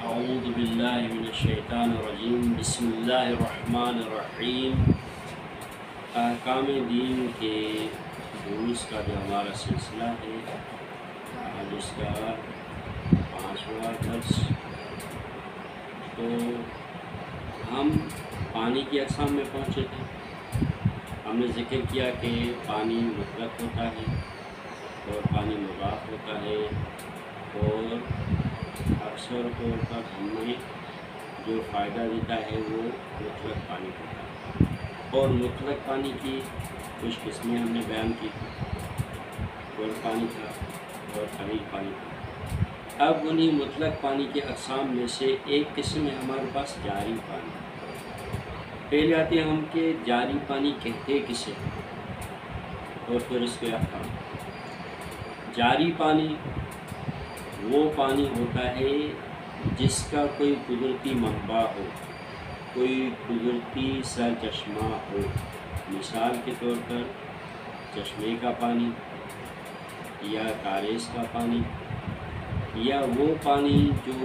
اعوذ باللہ من الشیطان الرجیم بسم اللہ الرحمن الرحیم۔ احکام دین کے دروس کا جو ہمارا سلسلہ ہے آج اس کا 5واں درس۔ تو ہم پانی کی اقسام میں پہنچے تھے۔ ہم نے ذکر کیا کہ پانی مطلق ہوتا ہے اور پانی مضاف ہوتا ہے، اور اکثر طور پر ہمیں جو فائدہ دیتا ہے وہ مطلق پانی ہوتا ہے، اور مطلق پانی کی کچھ قسمیں ہم نے بیان کی تھی، گل پانی تھا اور خلیج پانی تھا۔ اب انہی مطلق پانی کے اقسام میں سے ایک قسم ہے ہمارے پاس جاری پانی۔ پہلے آتے ہم کہ جاری پانی کہتے کسے اور پھر اس کے احکام۔ جاری پانی وہ پانی ہوتا ہے جس کا کوئی قدرتی منبع ہو، کوئی قدرتی سرچشمہ ہو، مثال کے طور پر چشمے کا پانی یا کاریز کا پانی، یا وہ پانی جو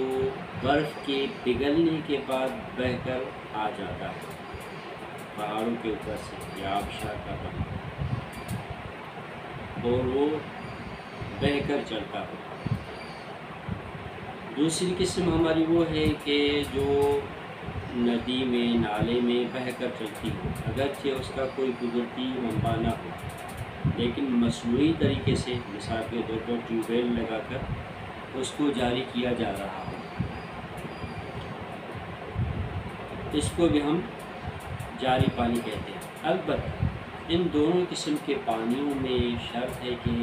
برف کے پگھلنے کے بعد بہہ کر آ جاتا ہے پہاڑوں کے اوپر سے، یا آبشار کا پانی، اور وہ بہہ کر چلتا ہو۔ دوسری قسم ہماری وہ ہے کہ جو ندی میں، نالے میں بہہ کر چلتی ہو، اگرچہ اس کا کوئی قدرتی منبع نہ ہو، لیکن مصنوعی طریقے سے، مثال کے طور پر ٹیوب ویل لگا کر اس کو جاری کیا جا رہا ہو، اس کو بھی ہم جاری پانی کہتے ہیں۔ البتہ ان دونوں قسم کے پانیوں میں شرط ہے کہ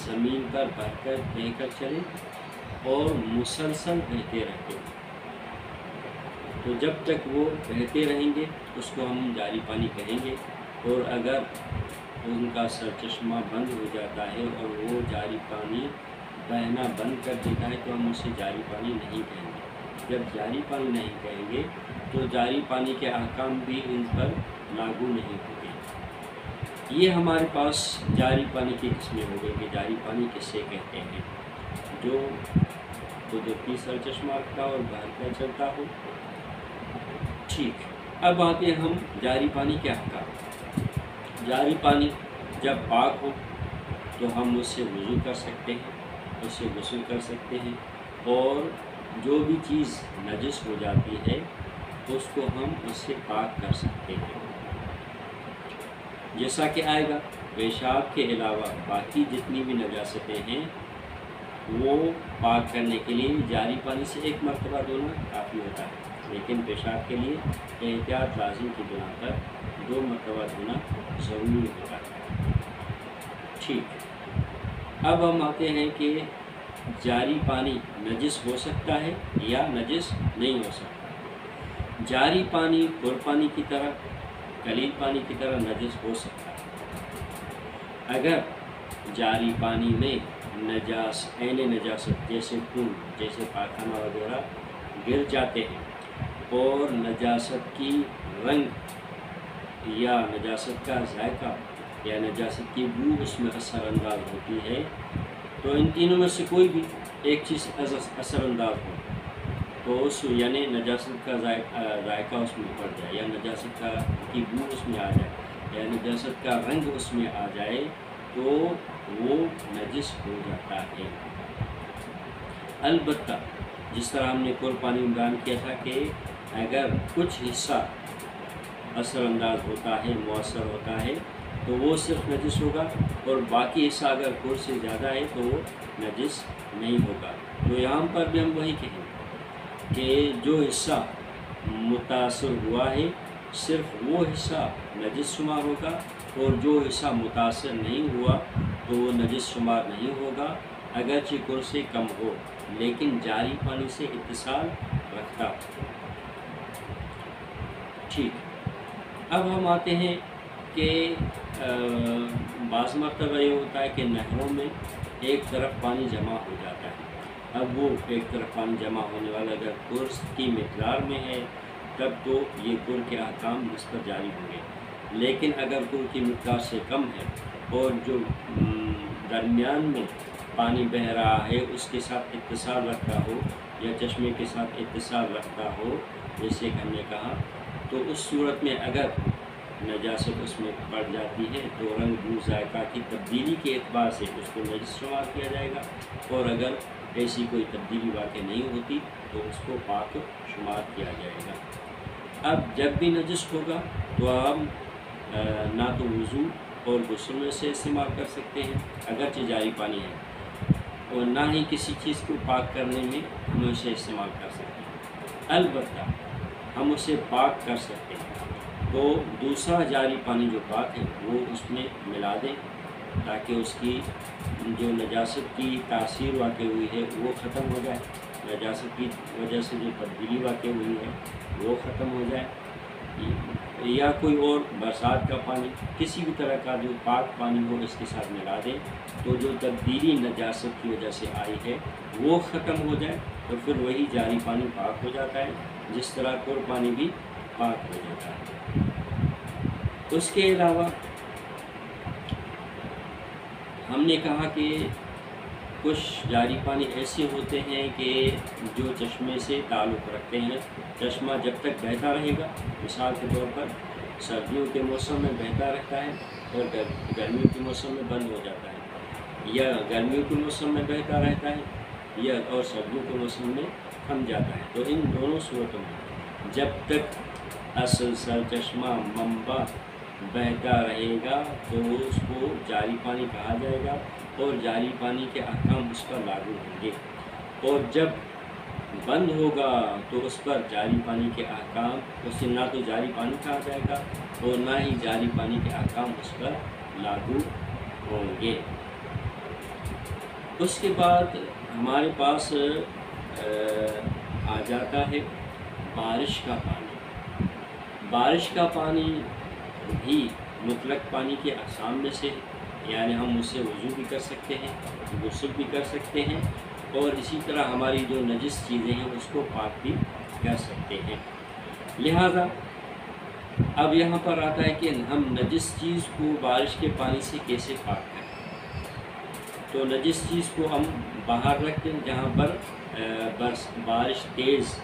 زمین پر بہہ کر چلے اور مسلسل بہتے رہتے ہیں۔ تو جب تک وہ بہتے رہیں گے اس کو ہم جاری پانی کہیں گے، اور اگر ان کا سرچشمہ بند ہو جاتا ہے اور وہ جاری پانی بہنا بند کر دیتا ہے تو ہم اسے جاری پانی نہیں کہیں گے۔ جب جاری پانی نہیں کہیں گے تو جاری پانی کے احکام بھی ان پر لاگو نہیں ہوں گے۔ یہ ہمارے پاس جاری پانی کی قسمیں ہو گئی کہ جاری پانی کسے کہتے ہیں، جو قدرتی سرچشمہ کا اور بہہ کر چلتا ہو۔ ٹھیک، اب آتے ہیں ہم جاری پانی کے احکام۔ جاری پانی جب پاک ہو تو ہم اس سے وضو کر سکتے ہیں، اس سے غسل کر سکتے ہیں، اور جو بھی چیز نجس ہو جاتی ہے اس کو ہم اس سے پاک کر سکتے ہیں۔ جیسا کہ آئے گا، پیشاب کے علاوہ باقی جتنی بھی نجاستیں ہیں وہ پاک کرنے کے لیے جاری پانی سے ایک مرتبہ دھونا کافی ہوتا ہے، لیکن پیشاب کے لیے احتیاط لازم کی بنا پر 2 مرتبہ دھونا ضروری ہوتا ہے۔ ٹھیک، اب ہم آتے ہیں کہ جاری پانی نجس ہو سکتا ہے یا نجس نہیں ہو سکتا۔ جاری پانی پر پانی کی طرح، خلیج پانی کی طرح نجس ہو سکتا ہے اگر جاری پانی میں نجاست جیسے خون، جیسے پاخانہ وغیرہ گر جاتے ہیں، اور نجاست کی رنگ یا نجاست کا ذائقہ یا نجاست کی بو اس میں اثر انداز ہوتی ہے، تو ان تینوں میں سے کوئی بھی ایک چیز اثر انداز ہو تو اس یعنی نجاست کا ذائقہ اس میں پڑ جائے، یا نجاست کی بو اس میں آ جائے، یا نجاست کا رنگ اس میں آ جائے تو وہ نجس ہو جاتا ہے۔ البتہ جس طرح ہم نے کل پانی میں بیان کیا تھا کہ اگر کچھ حصہ اثر انداز ہوتا ہے، مؤثر ہوتا ہے، تو وہ صرف نجس ہوگا، اور باقی حصہ اگر کل سے زیادہ ہے تو وہ نجس نہیں ہوگا۔ تو یہاں پر بھی ہم وہی کہیں کہ جو حصہ متاثر ہوا ہے صرف وہ حصہ نجس شمار ہوگا، اور جو حصہ متاثر نہیں ہوا تو وہ نجس شمار نہیں ہوگا، اگرچہ کل سے کم ہو لیکن جاری پانی سے اتصال رکھتا ہو۔ ٹھیک، اب ہم آتے ہیں کہ بعض مرتبہ یہ ہوتا ہے کہ نہروں میں ایک طرف پانی جمع ہو جاتا ہے۔ اب وہ ایک طرف پانی جمع ہونے والا اگر قرص کی مقدار میں ہے تب تو یہ قرص کے احکام اس پر جاری ہوں گے، لیکن اگر قرص کی مقدار سے کم ہے اور جو درمیان میں پانی بہہ رہا ہے اس کے ساتھ اتصال رکھتا ہو یا چشمے کے ساتھ اتصال رکھتا ہو، جیسے کہ ہم نے کہا، تو اس صورت میں اگر نجاست اس میں پڑ جاتی ہے تو رنگ بو ذائقہ کی تبدیلی کے اعتبار سے اس کو نجس شمار کیا جائے گا، اور اگر ایسی کوئی تبدیلی واقع نہیں ہوتی تو اس کو پاک شمار کیا جائے گا۔ اب جب بھی نجس ہوگا تو ہم نہ تو وضو اور غسل میں سے استعمال کر سکتے ہیں اگرچہ جاری پانی ہے، اور نہ ہی کسی چیز کو پاک کرنے میں ہم اسے استعمال کر سکتے ہیں۔ البتہ ہم اسے پاک کر سکتے ہیں تو دوسرا جاری پانی جو پاک ہے وہ اس میں ملا دیں تاکہ اس کی جو نجاست کی تاثیر واقع ہوئی ہے وہ ختم ہو جائے، نجاست کی وجہ سے جو تبدیلی واقع ہوئی ہے وہ ختم ہو جائے، یا کوئی اور برسات کا پانی کسی بھی طرح کا جو پاک پانی ہو اس کے ساتھ ملا دیں تو جو تبدیلی نجاست کی وجہ سے آئی ہے وہ ختم ہو جائے، تو پھر وہی جاری پانی پاک ہو جاتا ہے، جس طرح کور پانی بھی پاک ہو جاتا ہے۔ اس کے علاوہ ہم نے کہا کہ کچھ جاری پانی ایسے ہوتے ہیں کہ جو چشمے سے تعلق رکھتے ہیں، چشمہ جب تک بہتا رہے گا، مثال کے طور پر سردیوں کے موسم میں بہتا رہتا ہے اور گرمیوں کے موسم میں بند ہو جاتا ہے، یا گرمیوں کے موسم میں بہتا رہتا ہے یا اور سردیوں کے موسم میں تھم جاتا ہے، تو ان دونوں صورتوں میں جب تک اصل سر چشمہ منبع بہتا رہے گا تو اس کو جاری پانی کہا جائے گا اور جاری پانی کے احکام اس پر لاگو ہوں گے، اور جب بند ہوگا تو اس پر جاری پانی کے احکام، اسے نہ تو جاری پانی کہا جائے گا اور نہ ہی جاری پانی کے احکام اس پر لاگو ہوں گے۔ اس کے بعد ہمارے پاس آ جاتا ہے بارش کا پانی۔ بارش کا پانی بھی مطلق پانی کے اقسام میں سے، یعنی ہم اس سے وضو بھی کر سکتے ہیں، غسل بھی کر سکتے ہیں، اور اسی طرح ہماری جو نجس چیزیں ہیں اس کو پاک بھی کر سکتے ہیں۔ لہذا اب یہاں پر آتا ہے کہ ہم نجس چیز کو بارش کے پانی سے کیسے پاک کریں۔ تو نجس چیز کو ہم باہر رکھ دیں جہاں پر بارش تیز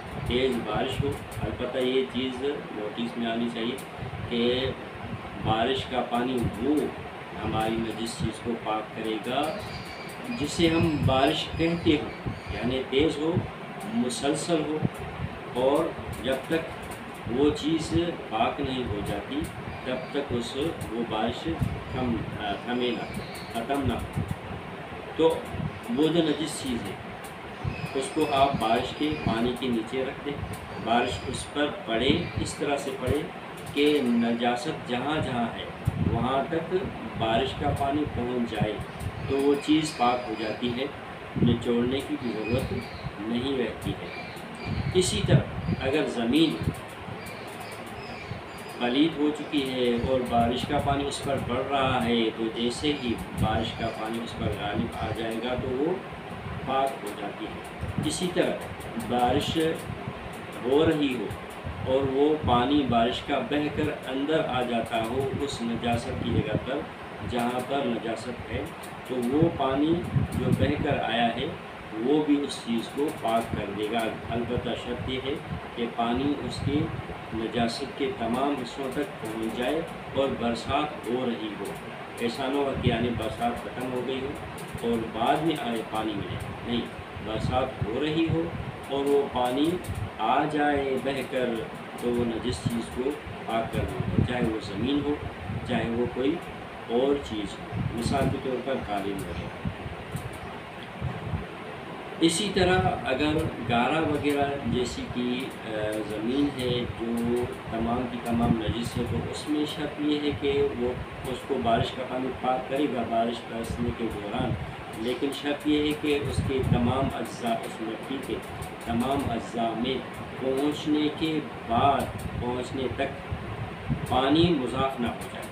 بارش ہو۔ البتہ یہ چیز نوٹس میں آنی چاہیے کہ بارش کا پانی وہ ہماری نجس چیز کو پاک کرے گا جسے ہم بارش کہتے ہوں، یعنی تیز ہو، مسلسل ہو، اور جب تک وہ چیز پاک نہیں ہو جاتی تب تک وہ بارش تھمے نہ، ختم نہ ہو۔ تو وہ جو نجس چیز ہے اس کو آپ بارش کے پانی کے نیچے رکھ دیں، بارش اس پر پڑے، اس طرح سے پڑے کہ نجاست جہاں جہاں ہے وہاں تک بارش کا پانی پہنچ جائے، تو وہ چیز پاک ہو جاتی ہے، نچوڑنے کی بھی ضرورت نہیں رہتی ہے۔ اسی طرح اگر زمین پلید ہو چکی ہے اور بارش کا پانی اس پر پڑ رہا ہے تو جیسے ہی بارش کا پانی اس پر غالب آ جائے گا تو وہ پاک ہو جاتی ہے۔ اسی طرح بارش ہو رہی ہو اور وہ پانی بارش کا بہہ کر اندر آ جاتا ہو اس نجاست کی جگہ پر جہاں پر نجاست ہے، تو وہ پانی جو بہہ کر آیا ہے وہ بھی اس چیز کو پاک کر دے گا۔ البتہ شرط یہ ہے کہ پانی اس کی نجاست کے تمام حصوں تک پہنچ جائے اور برسات ہو رہی ہو، ایسا نہ ہو کہ یعنی برسات ختم ہو گئی ہو اور بعد میں آئے پانی ملے، نہیں، برسات ہو رہی ہو اور وہ پانی آ جائے بہہ کر تو وہ نجس چیز کو پاک کر دے گا، چاہے وہ زمین ہو چاہے وہ کوئی اور چیز ہو، مثال کے طور پر قالین وغیرہ۔ اسی طرح اگر گارا وغیرہ جیسی کی زمین ہے جو تمام کی تمام نجس ہے تو اس میں شرط یہ ہے کہ وہ اس کو بارش کا پانی پاک کرے گا بارش برسنے کے دوران، لیکن شرط یہ ہے کہ اس کے تمام اجزاء، اس مٹی کے تمام اجزاء میں پہنچنے کے بعد پہنچنے تک پانی مضاف نہ ہو جائے۔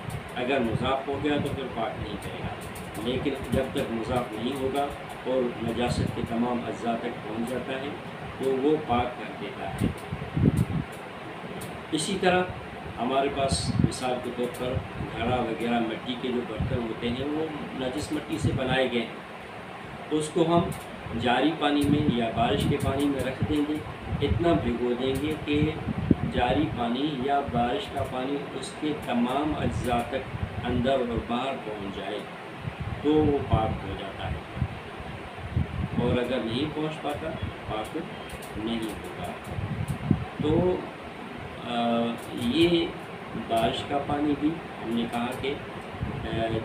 اگر مضاف ہو گیا تو پھر پاک نہیں کرے گا، لیکن جب تک مضاف نہیں ہوگا اور نجاست کے تمام اجزاء تک پہنچ جاتا ہے تو وہ پاک کر دیتا ہے۔ اسی طرح ہمارے پاس مثال کے طور پر گھڑا وغیرہ مٹی کے جو برتن ہوتے ہیں وہ نجس مٹی سے بنائے گئے ہیں، اس کو ہم جاری پانی میں یا بارش کے پانی میں رکھ دیں گے، اتنا بھگو دیں گے کہ جاری پانی یا بارش کا پانی اس کے تمام اجزاء تک اندر اور باہر پہنچ جائے تو وہ پاک ہو جاتا ہے، اور اگر نہیں پہنچ پاتا پاک نہیں ہوگا۔ تو یہ بارش کا پانی بھی ہم نے کہا کہ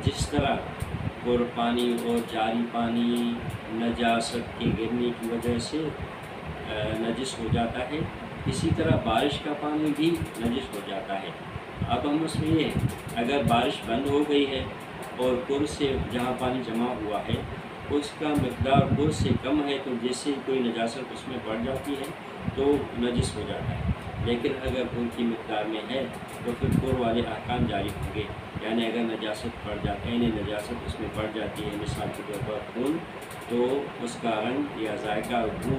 جس طرح پر پانی اور جاری پانی نجاست کے گرنے کی وجہ سے نجس ہو جاتا ہے، اسی طرح بارش کا پانی بھی نجس ہو جاتا ہے۔ اب ہم اس میں یہ اگر بارش بند ہو گئی ہے اور پر سے جہاں پانی جمع ہوا ہے اس کا مقدار پر سے کم ہے تو جیسے کوئی نجاست اس میں پڑ جاتی ہے تو نجس ہو جاتا ہے، لیکن اگر پر کی مقدار میں ہے تو پھر پر والے احکام جاری ہوں گے، یعنی اگر نجاست پڑ جاتی ہے نجاست اس میں پڑ جاتی ہے، مثال کے طور پر خون، تو اس کا رنگ یا ذائقہ بو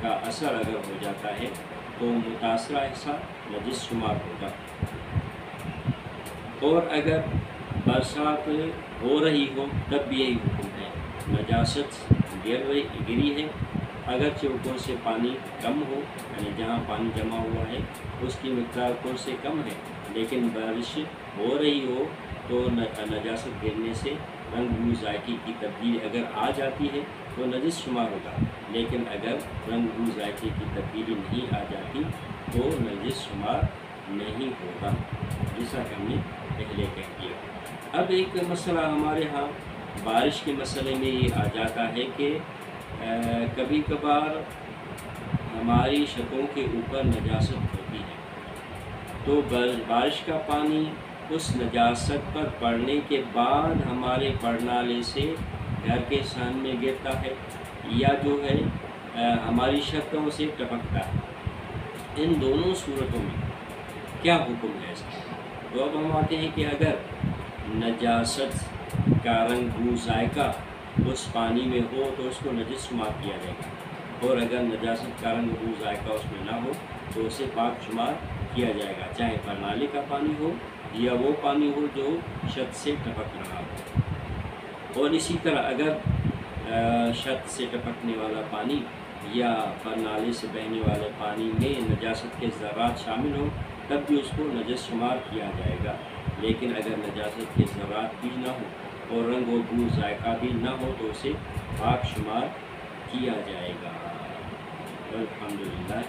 کا اثر اگر ہو جاتا ہے تو متاثرہ حصہ نجس شمار ہوگا۔ اور اگر برسات ہو رہی ہو تب بھی یہی حکم ہے، نجاست گری ہے، اگرچہ اوپر سے پانی کم ہو، یعنی جہاں پانی جمع ہوا ہے اس کی مقدار اوپر سے کم ہے، لیکن بارش ہو رہی ہو تو نجاست گرنے سے رنگ بو ذائقے کی تبدیلی اگر آ جاتی ہے تو نجس شمار ہوگا، لیکن اگر رنگ بو ذائقے کی تبدیلی نہیں آ جاتی تو نجس شمار نہیں ہوگا، جیسا کہ ہم نے پہلے کہہ دیا۔ اب ایک مسئلہ ہمارے ہاں بارش کے مسئلے میں یہ آ جاتا ہے کہ کبھی کبھار ہماری چھتوں کے اوپر نجاست ہوتی ہے، تو بارش کا پانی اس نجاست پر پڑنے کے بعد ہمارے پڑنالے سے گھر کے سامنے گرتا ہے یا جو ہے ہماری چھتوں سے ٹپکتا ہے، ان دونوں صورتوں میں کیا حکم ہے اس کا؟ تو اب ہم آتے ہیں کہ اگر نجاست کا رنگ بو ذائقہ اس پانی میں ہو تو اس کو نجس شمار کیا جائے گا، اور اگر نجاست کا رنگ بو ذائقہ اس میں نہ ہو تو اسے پاک شمار کیا جائے گا، چاہے پرنالے کا پانی ہو یا وہ پانی ہو جو چھت سے ٹپک رہا ہو۔ اور اسی طرح اگر چھت سے ٹپکنے والا پانی یا پرنالے سے بہنے والے پانی میں نجاست کے ذرات شامل ہوں تب بھی اس کو نجس شمار کیا جائے گا، لیکن اگر نجاست کے ذرات بھی نہ ہو اور رنگ و بو ذائقہ بھی نہ ہو تو اسے پاک شمار کیا جائے گا۔ الحمدللہ۔